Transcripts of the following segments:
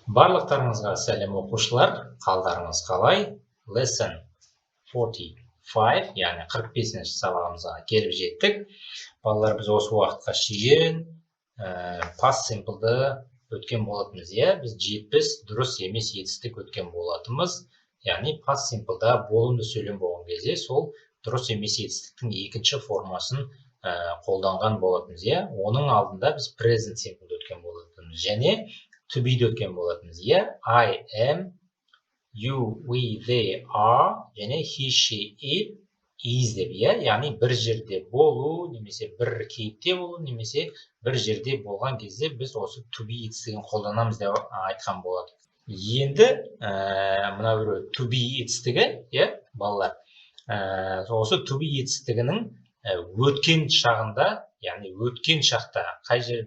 Барлықтарыңызға сәлем оқушылар, қалдарыңыз қалай? Lesson 45, яғни 45-ші сабағымызға келіп жеттік. Балалар, біз осы уақытқа шейін past simple'ды өткен болатынбыз, біз 70 дұрыс емес етістік өткен болатынбыз. Яғни past simple'да болымды сөйлем болған кезде сол дұрыс емес етістіктің екінші формасын қолданған болатынбыз, Оның алдында біз present simple өткен болатынбыз және to be өткен болатынбыз, I am, you, we, they are және he, she, it, is деп, яғни бір жерде болу, немесе бір кейіпте болу, немесе бір жерде болған кезде біз осы to be етістігін қолданамыз деп айтқан болады. Енді мына бір to be етістігі, балалар, осы to be етістігінің өткен шағында, яғни өткен шақта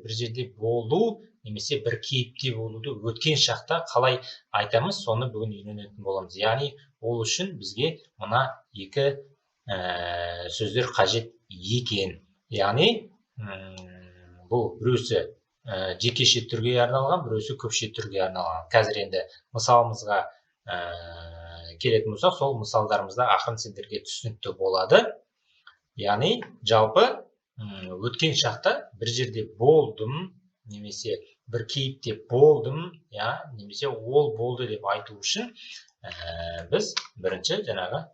бір жерде болу, немесе бір кейіпте болуды өткен шақта қалай айтамыз, соны бүгін үйренетін боламыз. Яғни ол үшін бізге мына екі сөздер қажет екен. Яғни бұл біреусі жекеше түрге арналған, біреусі көпше түрге арналған. Қазір енді мысалымызға келетін болсақ, сол мысалдарымызда ақырын сендерге түсінікті болады. Яғни жалпы өткен шақта бір жерде болдым, немесе бір кейіпте болдым, немесе ол болды деп айту үшін біз бірінші жаңағы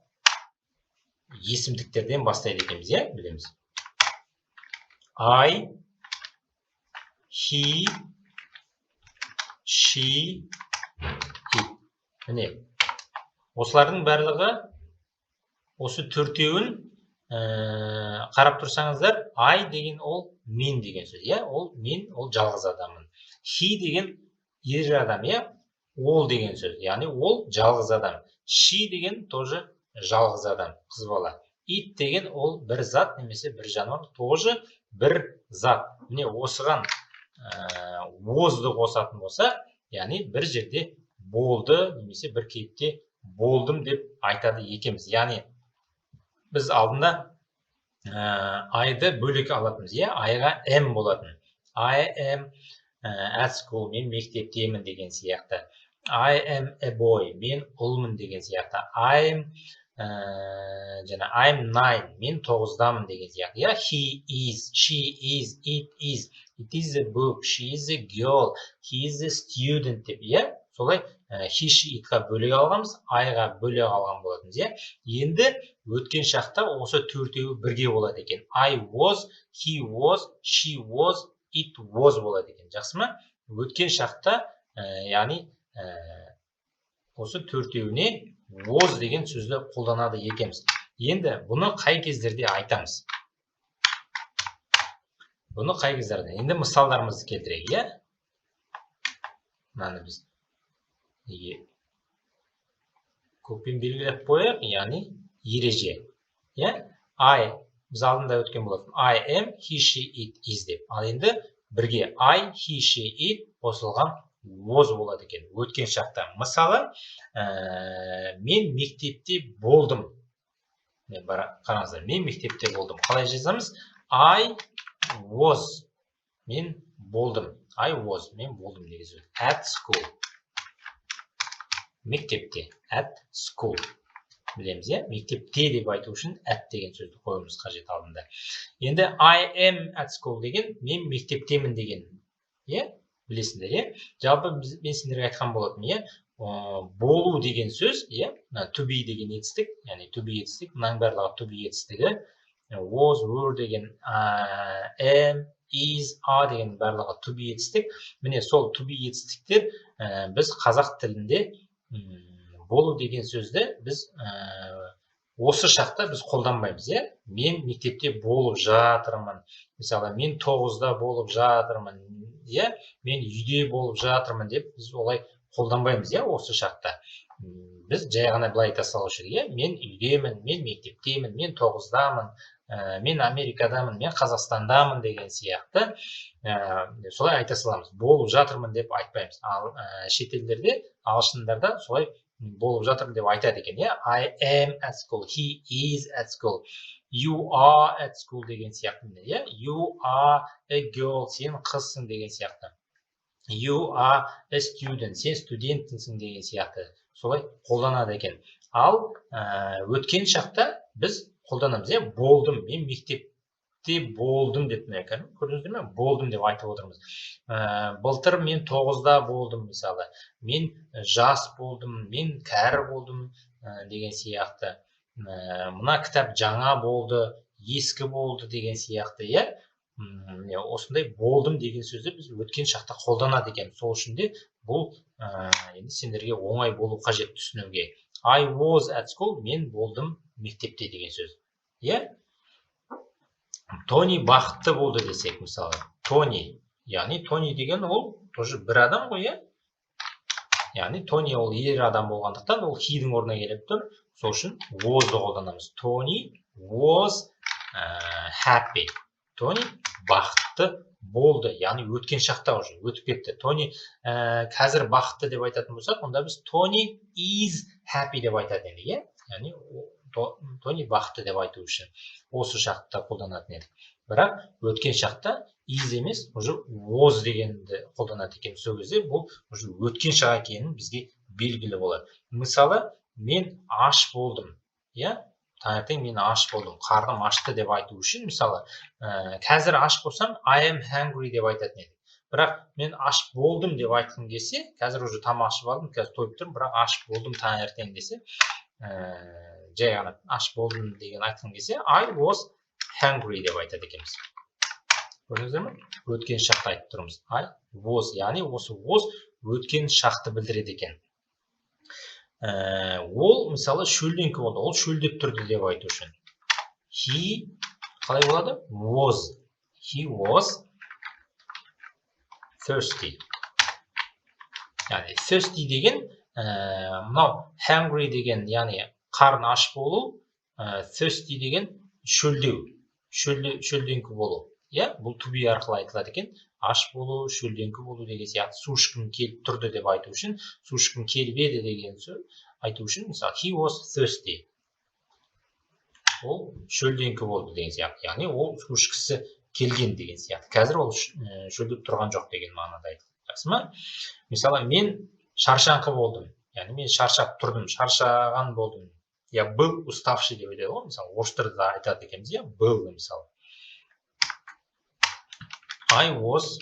есімдіктерден бастайды екенбіз, білеміз. I, he, she, it. Міне, осылардың барлығы, осы төртеуін қарап тұрсаңыздар, I деген ол мен деген сөз, ол мен, ол жалғыз адаммын. He деген ер адам, ол деген сөз, яғни ол жалғыз адам. She деген тоже жалғыз адам, қыз бала. It деген ол бір зат, немесе бір жануар, тоже бір зат. Міне осыған was'ды қосатын болса, яғни бір жерде болды, немесе бір кейіпте болдым деп айтады екенбіз. Яғни біз алдында I-ды бөлек алатынбыз, I-ға am болатын. I am at school, мен мектептемін деген сияқты. I am a boy, мен ұлмын деген сияқты. I'm 9, мен 9-дамын деген сияқты. He is, she is, it is. It is a book, she is a girl, he is a student деп, солай he, she, itқа бөлек алғанбыз, I-ға бөлек алған болатынбыз, Енді өткен шақта осы төртеуі бірге болады екен. I was, he was, she was, it was болады екен. Жақсы ма? Өткен шақта, яғни осы төртеуіне was деген сөзді қолданады екенбіз. Енді бұны қай кездерде айтамыз? Бұны қай кездерде? Енді мысалдарымызды келтірейік, Мынаны біз көппен белгілеп қояйық, яғни ереже. I, біз алдында өткен болатын. I am, he, she, it, is деп. Ал енді бірге I, he, she, it қосылған was болады екен. Өткен шақта. Мысалы, мен мектепте болдым. Қараңыздар, мен мектепте болдым. Қалай жазамыз? I was, мен болдым. I was, мен болдым деген сөз. At school. Мектепте, at school. Білеміз, мектепте деп айту үшін at деген сөзді қоюымыз қажет алдында. Енді I am at school деген, мен мектептемін деген. Білесіңдер, жалпы мен сендерге айтқан болатын, болу деген сөз, to be деген етістік, яғни to be етістік, мұның барлығы to be етістігі, was, were деген, am, is, are деген барлығы to be етістік. Міне сол to be етістіктер біз қазақ тілінде болу деген сөзді біз осы шақта біз қолданбаймыз, Мен мектепте болып жатырмын. Мысалы, мен 9-да болып жатырмын, Мен үйде болып жатырмын деп біз олай қолданбаймыз, осы шақта. Біз жай ғана былай айта салушы едік, Мен үйдемін, мен мектептемін, мен 9-дамын, мен Америкадамын, мен Қазақстандамын деген сияқты. Солай айта саламыз. Болып жатырмын деп айтпаймыз. Ал шетелдерде, ағылшындарда солай болып жатырмын деп айтады екен, I am at school, he is at school, you are at school деген сияқты, You are a girl, сен қызсың деген сияқты. You are a student. Сен студентсің деген сияқты солай қолданады екен. Ал өткен шақта біз қолданамыз. Болдым, мен мектепте болдым деп көрдіңіздер ме? Болдым деп айтып отырмыз. Былтыр мен 9-да болдым мысалы. Мен жас болдым, мен кәрі болдым деген сияқты. Мына кітап жаңа болды, ескі болды деген сияқты, осындай болдым деген сөзді біз өткен шақта қолданады екен. Сол үшін де бұл енді сендерге оңай болу қажет түсінуге. I was at school, мен болдым мектепте деген сөз. Тони бақытты болды десек, мысалы. Тони, яғни Тони деген ол тоже бір адам ғой, яғни Тони ол ер адам болғандықтан ол he-дің орнына келіп тұр. Сол үшін was-ды қолданамыз. Тони was happy. Тони бақытты болды, яғни өткен шақта уже өтіп кетті. Тони қазір бақытты деп айтатын болсақ, онда біз Тони is happy деп айтатын едік, яғни Тони бақытты деп айту үшін осы шақта қолданатын едік. Бірақ өткен шақта is емес, уже was дегенді қолданады екен. Сол кезде бұл уже өткен шақ екенін бізге белгілі болады. Мысалы, мен аш болдым, таңертең мен аш болдым, қарным ашты деп айту үшін, мысалы, қазір аш болсам, I am hungry деп айтатын едік. Бірақ мен аш болдым деп айтқым келсе, қазір уже тамақ ішіп алдым, қазір тойып тұрмын, бірақ аш болдым таңертең десе, жай ғана аш болдым деген айтқым келсе, I was hungry деп айтады екенбіз. Көрдіңіздер ме? Өткен шақты айтып тұрмыз. I was, яғни осы was өткен шақты білдіреді екен. Ол, мысалы, шөлденкі болды. Ол шөлдеп тұрды деп айту үшін. He, қалай болады? Was. He was thirsty. Яғни, thirsty деген, мынау, hungry деген, яғни, қарын аш болу, thirsty деген шөлдеу, шөлденкі болу. Бұл to be арқылы айтылады екен. Аш болу, шөлденкі болу деген сияқты, су ішкім келіп тұрды деп айту үшін, су ішкім келіп еді деген сөз айту үшін, мысалы, he was thirsty. Ол шөлденкі болды деген сияқты. Яғни, ол су ішкісі келген деген сияқты. Қазір ол шөлдеп тұрған жоқ деген мағынада айтылады. Жақсы ма? Мысалы, мен шаршаңқы болдым. Яғни, мен шаршап тұрдым, шаршаған болдым. Был уставший деп айтады ғой. Мысалы, орыстар да айтады екенбіз, был, мысалы. I was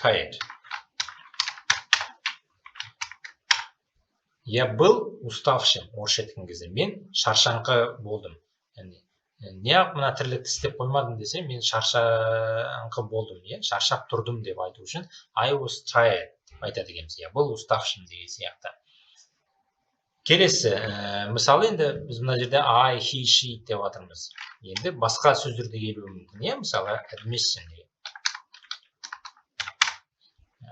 tired. Я был уставшим, орысша айтқан кезде. Мен шаршаңқы болдым. Неғып мына тірлікті істеп қоймадым десе, мен шаршаңқы болдым, шаршап тұрдым деп айту үшін I was tired деп айтады екенбіз. Был уставшим деген сияқты. Келесі, мысалы енді біз мына жерде I, he, she деп атырмыз. Енді басқа сөздерде келуі мүмкін, мысалы admission деген.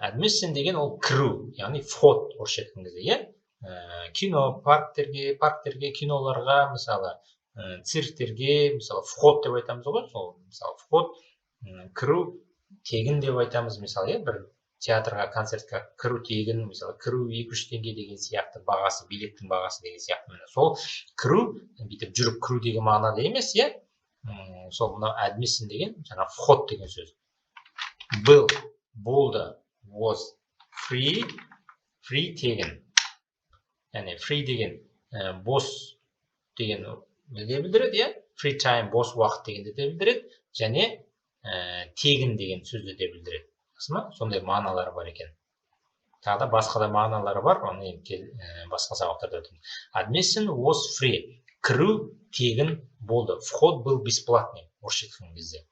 Admission деген ол кіру, яғни вход орысша айтқан кезде, кино, парктерге, киноларға, мысалы цирктерге, мысалы вход деп айтамыз ғой, сол мысалы вход, кіру, тегін деп айтамыз, мысалы, бір театрға, концертқа кіру тегін, мысалы, кіру 2-3 теңге деген сияқты бағасы, билеттің бағасы деген сияқты. Сол кіру, бүйтіп жүріп кіру деген мағынада емес, сол мына admission деген, жаңа вход деген сөз. Был, болды, was, free тегін. Яғни free деген бос деген де білдіреді, free time, бос уақыт дегенде де білдіреді, және тегін деген сөзді де білдіреді. Сондай мағыналары бар екен. Тағы да басқа да мағыналары бар, оны басқа сабақтарда өтеміз. Admission was free. Кіру тегін болды. Вход был бесплатный. Орысша айтқан кезде.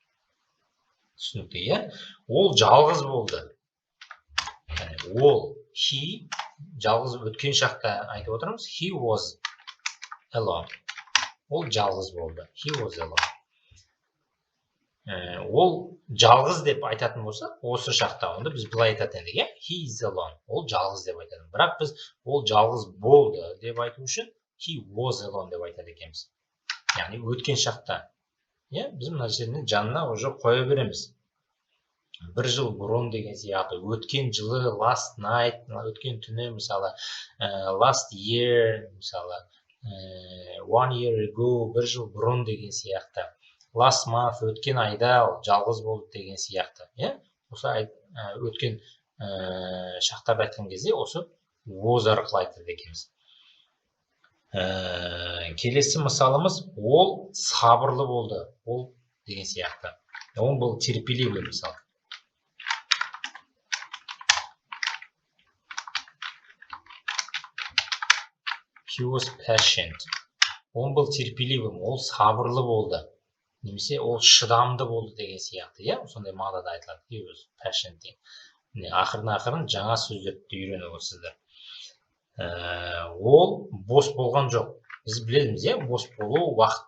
Түсінікті, Ол жалғыз болды. Ол, he, жалғыз өткен шақта айтып отырмыз. He was alone. Ол жалғыз болды. He was alone. Ол жалғыз деп айтатын болса, осы шақта онда біз былай айтатын едік, he is alone. Ол жалғыз деп айтатын. Бірақ біз ол жалғыз болды деп айту үшін he was alone деп айтады екенбіз. Яғни өткен шақта. Біз мына жердің жанына уже қоя береміз. Бір жыл бұрын деген сияқты, өткен жылы, last night, өткен түні, мысалы, last year, мысалы, 1 year ago, бір жыл бұрын деген сияқты. last month өткен айда ол жалғыз болды деген сияқты, иә? Осы өткен шақтарды айтқан кезде осы was арқылы айтады екенбіз. Келесі мысалымыз ол сабырлы болды, ол деген сияқты. Он был терпеливый мысал. He was patient. Он был терпеливым, ол сабырлы болды. Немесе ол шыдамды болды деген сияқты, иә? Сондай мағынада айтылады. He was patient. Ақырын жаңа сөздерді үйреніп отырсыздар. Ол бос болған жоқ. Біз білеміз, иә? Бос болу уақыт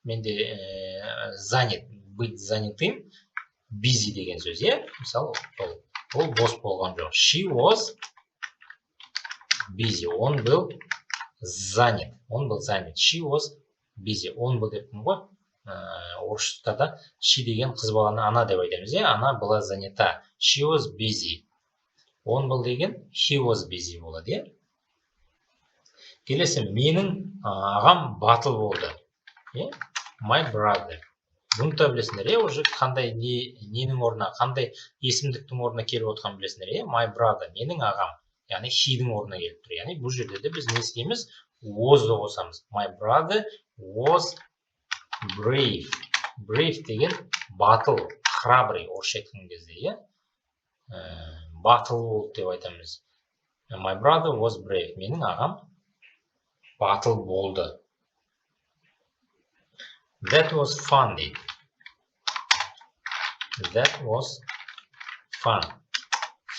менде занят, быть занятым, busy деген сөз, иә? Мысалы, ол бос болған жоқ. She was busy. Он был занят. Он был занят. She was busy. Он был деппін ғой. Орысшада she деген қыз баланы ана деп айтамыз, иә? Ана была занята. She was busy. Он был деген he was busy болады, иә? Келесі, менің ағам батыл болды. My brother. Бұны да білесіңдер, иә? Уже қандай ненің орнына, қандай есімдіктің орнына келіп отқан білесіңдер, иә? My brother, менің ағам. Яғни he-дің орнына келіп тұр. Яғни бұл жерде де біз не істейміз? Was-ды қосамыз. My brother was brave. Brave деген батыл, храбрый орысша айтқан кезде, иә? Батыл болды деп айтамыз. My brother was brave. Менің ағам батыл болды. That was fun дейді. That was fun.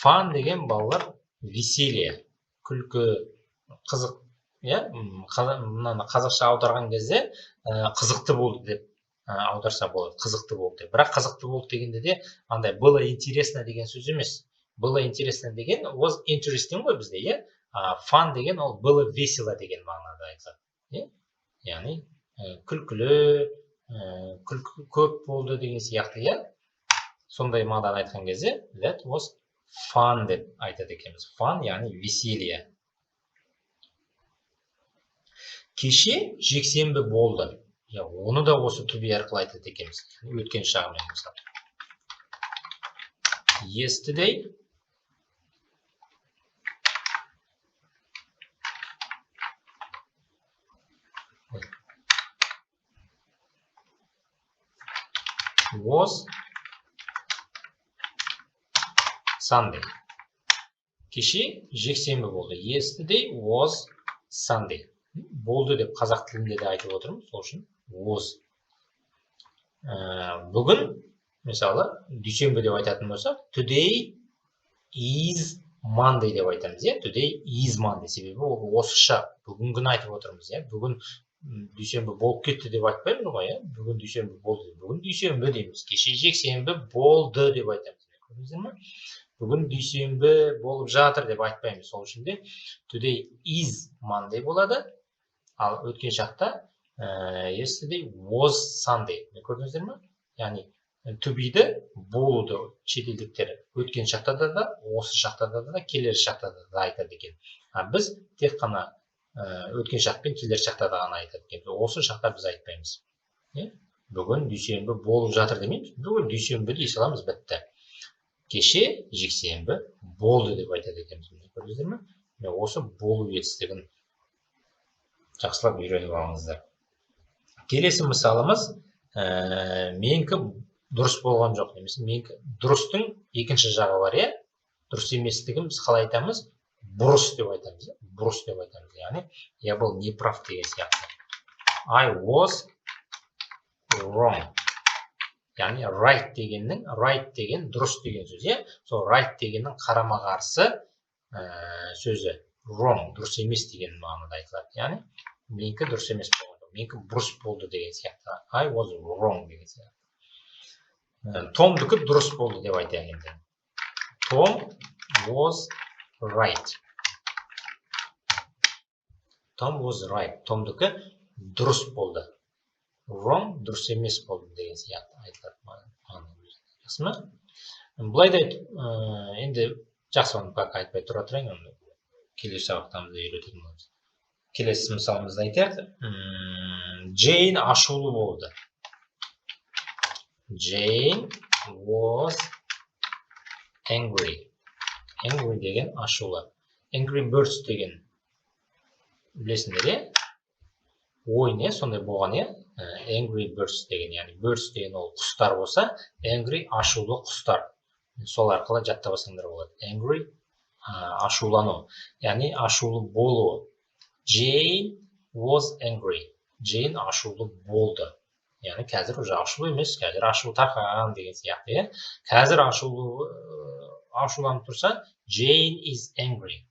Fun деген балалар веселье, күлкі, қызық, иә? Мынаны қазақша аударған кезде қызықты болды деп аударса болады, қызықты болды деп. Бірақ қызықты болды дегенде де андай было интересно деген сөз емес. Было интересно деген was interesting ғой бізде, иә? Fun деген ол было весело деген мағынада айтылады, иә? Яғни күлкілі, күлкі көп болды деген сияқты, иә? Сондай мағынада айтқан кезде that was fun деп айтады екенбіз. Fun яғни веселье. Кеше жексенбі болды. Оны да осы to be арқылы айтады екенбіз. Өткен шағымен мысалы. Yesterday was Sunday. Кеше жексенбі болды. Yesterday was Sunday. Болды деп қазақ тілінде де айтып отырмыз, сол үшін was. Бүгін, мысалы, дүйсенбі деп айтатын болсақ, today is Monday деп айтамыз, иә? Today is Monday. Себебі ол осыша бүгінгіні айтып отырмыз, иә? Бүгін дүйсенбі болып кетті деп айтпаймыз ғой, иә? Бүгін дүйсенбі болды. Бүгін дүйсенбі дейміз. Кеше жексенбі болды деп айтамыз. Көрдіңіздер ме? Бүгін дүйсенбі болып жатыр деп айтпаймыз. Сол үшін де today is Monday болады. Ал өткен шақта yesterday was Sunday. Көрдіңіздер ме? Яғни to be-ді болуды шетелдіктер өткен шақта да, осы шақта да, келер шақта да айтады екен. Біз тек қана өткен шақ пен келер шақта да ғана айтады екен. Осы шақта біз айтпаймыз. Бүгін дүйсенбі болып жатыр демейміз. Бүгін дүйсенбі дей саламыз, бітті. Кеше жексенбі болды деп айтады екенбіз. Көрдіңіздер ме? Осы болу етістігін жақсылап үйреніп алыңыздар. Келесі мысалымыз, менікі дұрыс болған жоқ. Немесе менікі дұрыстың екінші жағы бар, иә? Дұрыс еместігін біз қалай айтамыз? Бұрыс деп айтамыз. Бұрыс деп айтамыз. Яғни, я был неправ деген сияқты. I was wrong. Яғни, right деген дұрыс деген сөз, иә? Сол right дегеннің қарама қарсы сөзі wrong, дұрыс емес деген мағынада айтылады. Яғни, менікі дұрыс емес болған. Менікі бұрыс болды деген сияқты. I was wrong деген сияқты. Томдікі дұрыс болды деп айтайын енді. Tom was right. Tom was right. Томдікі дұрыс болды. Wrong, дұрыс емес болды деген сияқты айтылады. Жақсы ма? Бұлай да енді жақсы оны бақ айтпай тұра тұрайын, келесі сабақтамызда үйрететін боламыз. Келесі мысалымызды айтайық. Джейн ашулы болды. Jane was angry. Angry деген ашулы. Angry birds деген білесіңдер, е? Ой, не? Сондай болған, е? Angry birds деген, яғни birds деген ол құстар болса, angry ашулы құстар. Сол арқылы жаттап алсаңдар болады. Angry ашулану, яғни ашулы болу. Jane was angry. Jane ашулы болды. Яғни қазір уже ашулы емес, қазір ашулы тарқаған деген сияқты, е? Қазір ашуланып тұрса, Jane is angry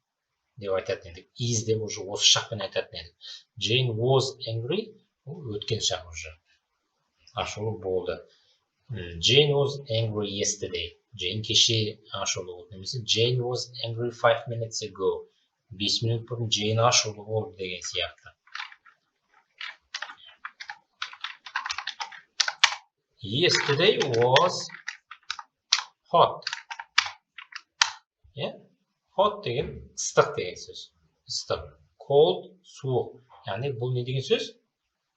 деп айтатын едік. Is деп уже осы шақпен айтатын едік. Jane was angry, өткен шақ уже. Ашулы болды. Jane was angry yesterday. Jane кеше ашулы болды. Немесе Jane was angry 5 minutes ago. 5 минут бұрын Jane ашулы болды деген сияқты. Yesterday was hot. Hot деген ыстық деген сөз. Ыстық. Cold, суық. Яғни бұл не деген сөз?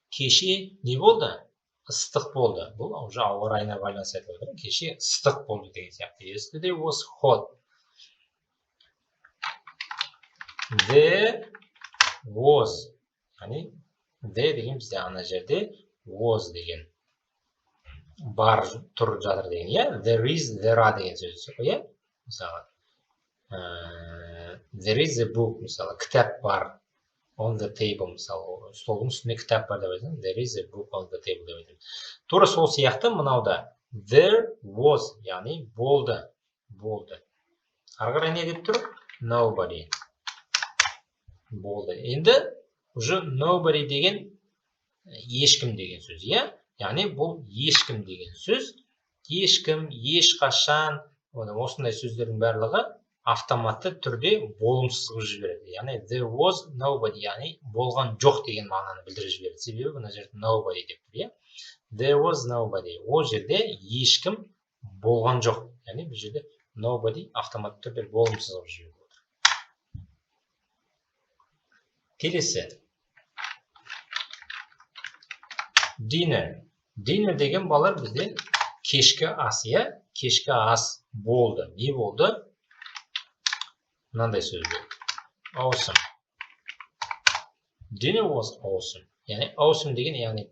Кеше не болды? Ыстық болды. Бұл уже ауа райына байланысты айтып отыр. Кеше ыстық болды деген сияқты. Yesterday was hot. There was. Яғни there деген бізде ана жерде was деген бар тұр жатыр деген, иә? There is, there are деген сөз, иә? Мысалы, there is a book, мысалы, кітап бар. On the table, мысалы, столдың үстінде кітап бар деп айтамын. There is a book on the table деп айтамын. Тура сол сияқты мынауда there was, яғни болды. Ары қарай не деп тұр? Nobody. Болды. Енді уже nobody деген ешкім деген сөз, иә? Яғни бұл ешкім деген сөз. Ешкім, ешқашан, осындай сөздердің барлығы автоматты түрде болымсыз жібереді. Яғни there was nobody, яғни болған жоқ деген мағынаны білдіріп жібереді. Себебі мына жерде nobody деп тұр, иә? There was nobody. Ол жерде ешкім болған жоқ. Яғни бұл жерде nobody автоматты түрде болымсыз жібереді. Келесі. Dinner. Dinner деген балалар бізде кешкі ас, иә? Кешкі ас болды. Не болды? Мынандай сөз болды. Awesome. Dinner was awesome. Яғни awesome деген, яғни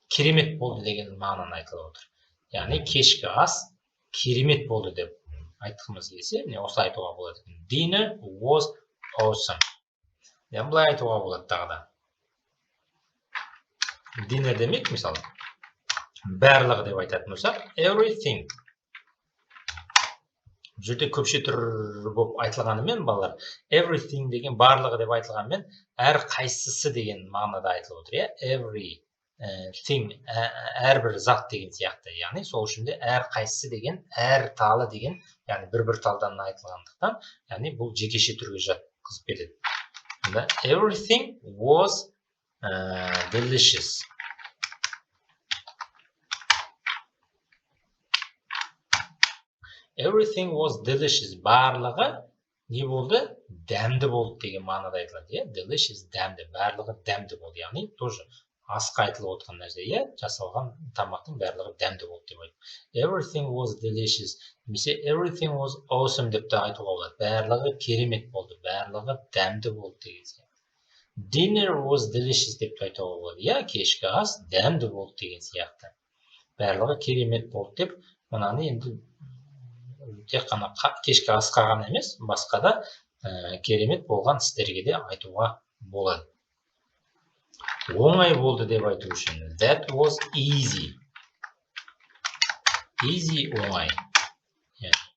керемет болды деген мағынаны айтылып отыр. Яғни кешкі ас керемет болды деп айтқымыз келсе, міне осылай айтуға болады. Dinner was awesome. Яғни былай айтуға болады тағы да. Dinner демек, мысалы, барлығы деп айтатын болсақ, everything. Жүрде көпше түр болып айтылғанымен, балалар, everything деген барлығы деп айтылғанымен, әр қайсысы деген мағынада айтылып отыр, иә? Everything, әрбір зат деген сияқты. Яғни, сол үшін де әр қайсысы деген, әр талы деген, яғни бір талдан айтылғандықтан, яғни бұл жекеше түрге жатқызып кетеді. Everything was delicious. Everything was delicious. Барлығы не болды? Дәмді болды деген мағынада айтылады. Delicious, дәмді. Барлығы дәмді болды. Яғни, тоже асқа айтылып отқан нәрсе, жасалған тамақтың барлығы дәмді болды деп айтылады. Everything was delicious. Немесе everything was awesome деп те айтуға болады. Барлығы керемет болды. Барлығы дәмді болды деген сияқты. Dinner was delicious деп те айтуға болады. Кешкі ас дәмді болды деген сияқты. Барлығы керемет болды деп, мынаны енді тек қана кешкі асқа ғана емес, басқа да керемет болған істерге де айтуға болады. Оңай болды деп айту үшін. That was easy. Easy оңай.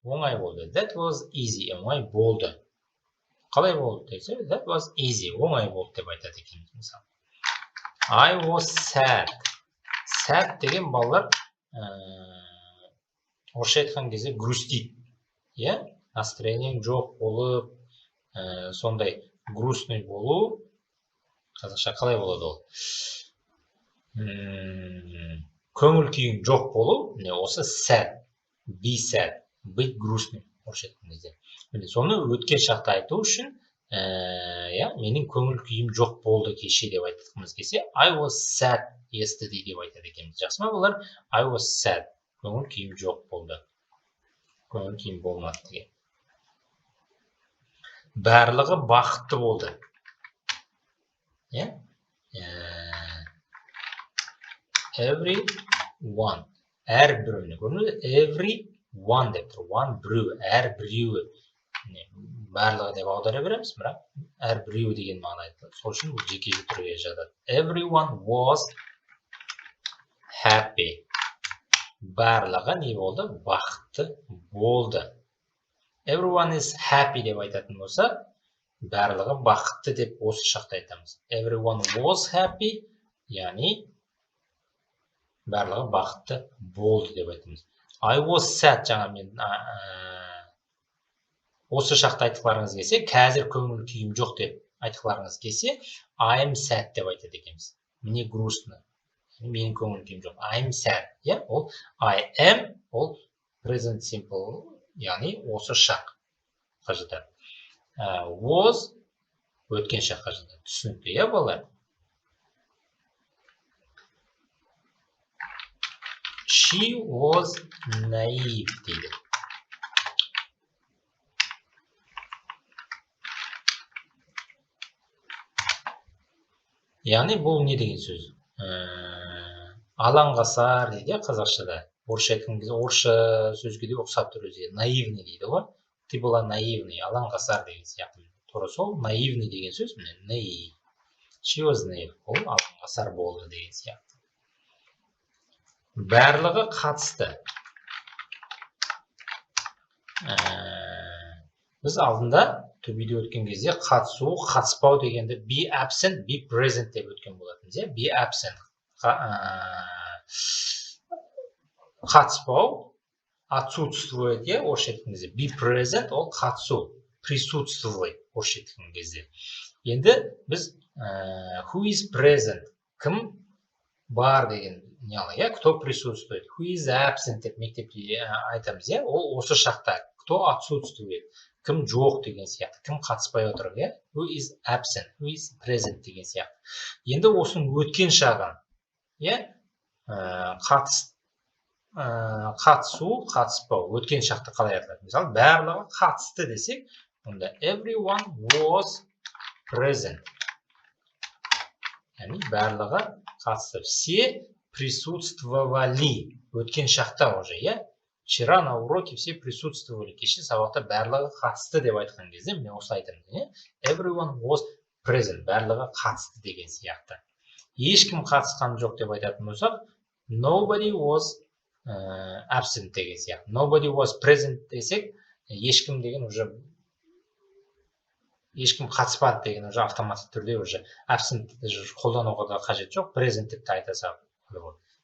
Оңай болды. That was easy. Оңай болды. Қалай болды десе, that was easy. Оңай болды деп айтады екенбіз мысалы. I was sad. Sad деген балалар орысша айтқан кезде грустит. Настроениең жоқ болып, сондай грустный болу, қазақша қалай болады ол? Көңіл күйің жоқ болу, осы sad, be sad, быть грустным орысша айтқан кезде. Соны өткен шақта айту үшін иә, менің көңіл күйім жоқ болды кеше деп айтқымыз келсе, I was sad yesterday деп айтады екенбіз. Жақсы ма бұлар? I was sad. Көңіл күйім жоқ болды. Көңіл күйім болмады деген. Барлығы бақытты болды. Иә? Everyone. Әрбіреуіне көрдіңіз? Everyone деп тұр. One біреу, әрбіреуі. Барлығы деп аудара береміз, бірақ әрбіреуі деген мағына айтылады. Сол үшін бұл жеке түрге жатады. Everyone was happy. Барлығы не болды? Бақытты болды. Everyone is happy деп айтатын болса, барлығы бақытты деп осы шақта айтамыз. Everyone was happy, яғни барлығы бақытты болды деп айтамыз. I was sad, жаңа мен осы шақта айтқыларыңыз келсе, қазір көңіл күйім жоқ деп айтқыларыңыз келсе, I am sad деп айтады екенбіз. Мне грустно. Менің көңіл күйім жоқ. I am sad. Иә, ол I am, ол present simple, яғни осы шаққа жатады. Was өткен шаққа жатады. Түсінікті, иә, балалар? She was naive дейді. Яғни бұл не деген сөз? Алаңғасар дейді қазақшада. Орысша айтқан кезде орысша сөзге де ұқсап тұр өзі. Наивный дейді ғой. Ты была наивный, алаңғасар деген сияқты. Тура сол наивный деген сөз міне naive. She was naive. Ол алаңғасар болды деген сияқты. Барлығы қатысты. Біз алдында төбеде өткен кезде қатысу, қатыспау дегенде be absent, be present деп өткен болатынбыз. Be absent. Қатыспау, отсутствует, орысша айтқан кезде. Be present, ол қатысу, присутствовать орысша айтқан кезде. Енді біз who is present, кім бар деген не алайық, кто присутствует. Who is absent деп мектепте айтамыз, ол осы шақта. Кто отсутствует, кім жоқ деген сияқты, кім қатыспай отыр, who is absent, who is present деген сияқты. Енді осының өткен шағын, қатысу, қатыспау, өткен шақты қалай айтылады? Мысалы, барлығы қатысты десек, онда everyone was present. Яғни барлығы қатысты. Все присутствовали. Өткен шақта уже, Вчера на уроке все присутствовали. Кеше сабақта барлығы қатысты деп айтқан кезде, мен осылай айтамын. Everyone was present. Барлығы қатысты деген сияқты. Ешкім қатысқан жоқ деп айтатын болсақ, nobody was absent деген сияқты. Nobody was present десек, ешкім деген уже ешкім қатыспады деген уже автоматты түрде уже absent қолдануға да қажет жоқ. Present деп те айтасақ,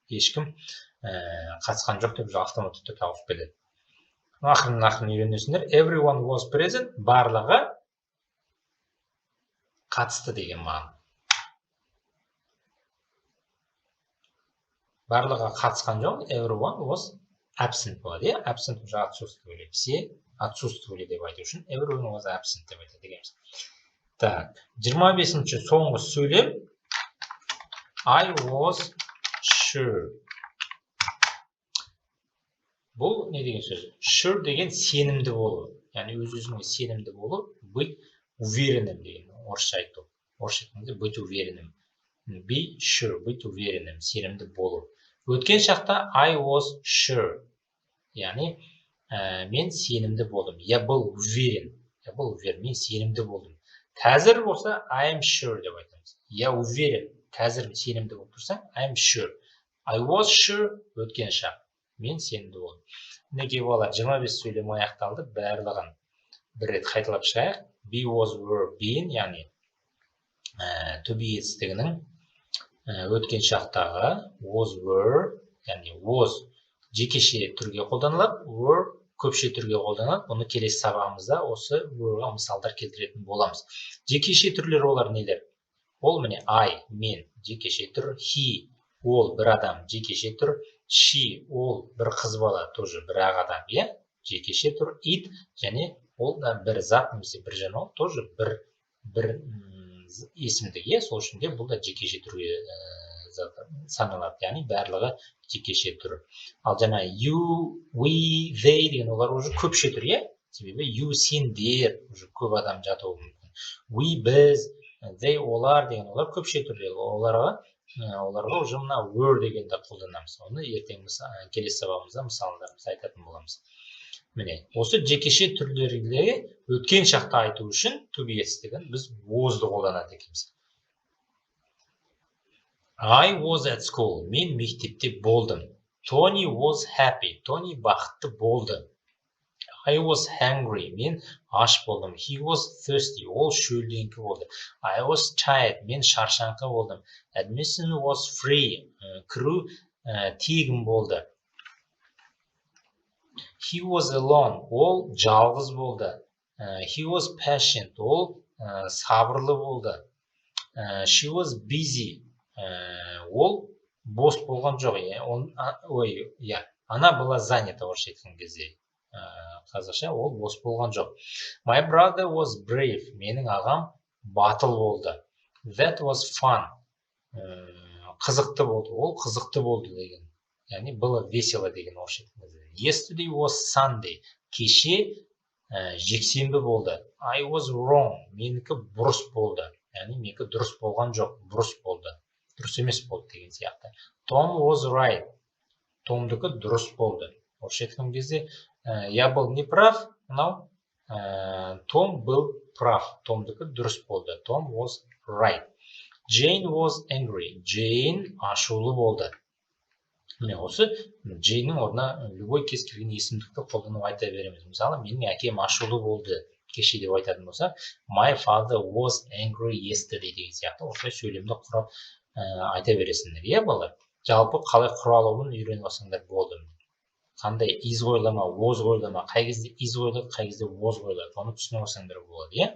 ешкім қатысқан жоқ деп автоматты түрде ауысып келеді. Ақырын үйренесіңдер. Everyone was present, барлығы қатысты деген мағына. Барлығы қатысқан жоқ, everyone was absent болады. Absent уже отсутствовали. Все отсутствовали деп айту үшін everyone was absent деп айтады дегенбіз. Так, 25-ші соңғы сөйлем. I was sure. Бұл не деген сөз? Sure деген сенімді болу. Яғни өз-өзіңе сенімді болу, быть уверенным деген. Орысша айту. Орысша айтқанда быть уверенным. Be sure, быть уверенным, сенімді болу. Өткен шақта I was sure. Яғни мен сенімді болдым. Я был уверен. Мен сенімді болдым. Қазір болса I am sure деп айтамыз. Я уверен. Қазір сенімді болып тұрсаң I am sure. I was sure өткен шақ. Мен сенімді болдым. Мінекей балалар 25 сөйлем аяқталды. Барлығын бір рет қайталап шығайық. Be, was, were, been, яғни to be етістігінің өткен шақтағы was, were, яғни was жекеше түрге қолданылады, were көпше түрге қолданылады. Оны келесі сабағымызда осы were мысалдар келтіретін боламыз. Жекеше түрлер олар нелер? Ол міне I, мен, жекеше түр, he, ол бір адам, жекеше түр, she, ол бір қыз бала, тоже бір ақ адам, жекеше түр, it, және ол да бір зат, немесе бір жануар, тоже бір бір есімдік, сол үшін де бұл да жекеше түрге саналады, яғни барлығы жекеше түрі. Ал жаңа you, we, they деген олар уже көпше түр, себебі you, сендер уже көп адам жатуы мүмкін. We, біз, they, олар деген олар көпше түрде, оларға уже мына were дегенді қолданамыз. Оны ертең келесі сабағымызда мысалдарымызды айтатын боламыз. Міне, осы жекеше түрлерге өткен шақта айту үшін to be деген біз was'ды қолданады екенбіз. I was at school. Мен мектепте болдым. Tony was happy. Tony бақытты болды. I was hungry. Мен аш болдым. He was thirsty. Ол шөлдеңкі болды. I was tired. Мен шаршаңқы болдым. Admission was free. Кіру тегін болды. He was alone. Ол жалғыз болды. He was patient. Ол сабырлы болды. She was busy. Ол бос болған жоқ. Она была занята, орысша айтқан кезде. Қазақша ол бос болған жоқ. My brother was brave. Менің ағам батыл болды. That was fun. Қызықты болды. Ол қызықты болды деген. Яғни было весело деген орысша айтқан кезде. Yesterday was Sunday. Кеше жексенбі болды. I was wrong. Менікі бұрыс болды. Яғни менікі дұрыс болған жоқ, бұрыс болды. Дұрыс емес болды деген сияқты. Tom was right. Томдікі дұрыс болды. Орысша айтқан кезде я был не прав, мынау Том был прав. Томдікі дұрыс болды. Tom was right. Jane was angry. Jane ашулы болды. Міне осы Jane'нің орнына любой кез келген есімдікті қолданып айта береміз. Мысалы, менің әкем ашулы болды кеше деп айтатын болса, my father was angry yesterday деген сияқты осылай сөйлемді құрап айта бересіңдер, балалар. Жалпы қалай құралуын үйреніп алсаңдар болды. Қандай is ойлама, was ойлама, қай кезде is ойлайды, қай кезде was ойлайды, оны түсініп алсаңдар болады,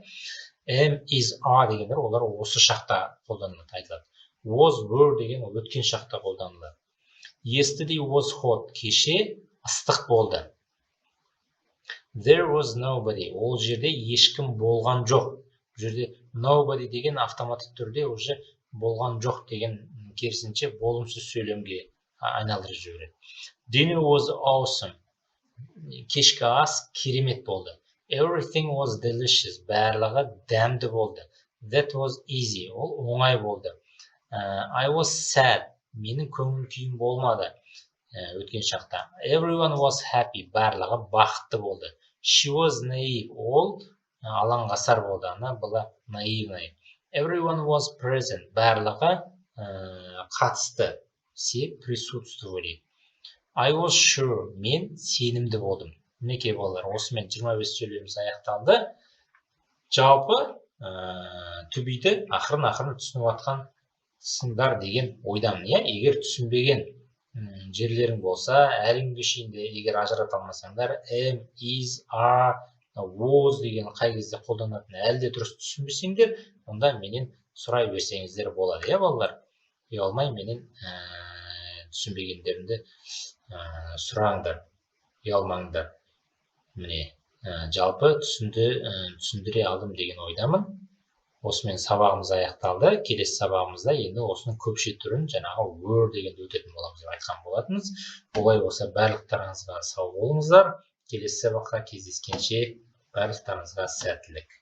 am, is, are дегендер олар осы шақта қолданылады, айтылады. Was, were деген ол өткен шақта қолданылады. Yesterday was hot, кеше ыстық болды. There was nobody, ол жерде ешкім болған жоқ. Бұл жерде nobody деген автоматты түрде уже болған жоқ деген керісінше болымсыз сөйлемге айналдырып жібереді. Dinner was awesome. Кешкі ас керемет болды. Everything was delicious. Барлығы дәмді болды. That was easy. Ол оңай болды. I was sad. Менің көңіл күйім болмады. Өткен шақта. Everyone was happy. Барлығы бақытты болды. She was naive. Ол алаңғасар болды. Она была наивной. Everyone was present. Барлығы қатысты. Все присутствовали. I was sure. Мен сенімді болдым. Мінекей балалар, осымен 25 сөйлеміміз аяқталды. Жалпы to be'ді ақырын түсініп жатқансыңдар деген ойдамын. Егер түсінбеген жерлерің болса, әлі күнге шейін де егер ажырата алмасаңдар, am, is, are, was деген қай кезде қолданатынын әлі де дұрыс түсінбесеңдер, онда менен сұрай берсеңіздер болады, балалар. Ұялмай менен түсінбегендерімді сұраңдар, ұялмаңдар. Міне, жалпы түсіндіре алдым деген ойдамын. Осымен сабағымыз аяқталды. Келесі сабағымызда енді осының көпше түрін жаңағы were дегенді өтетін боламыз деп айтқан болатынбыз. Олай болса барлықтарыңызға сау болыңыздар. Келесі сабаққа кездескенше барлықтарыңызға сәттілік.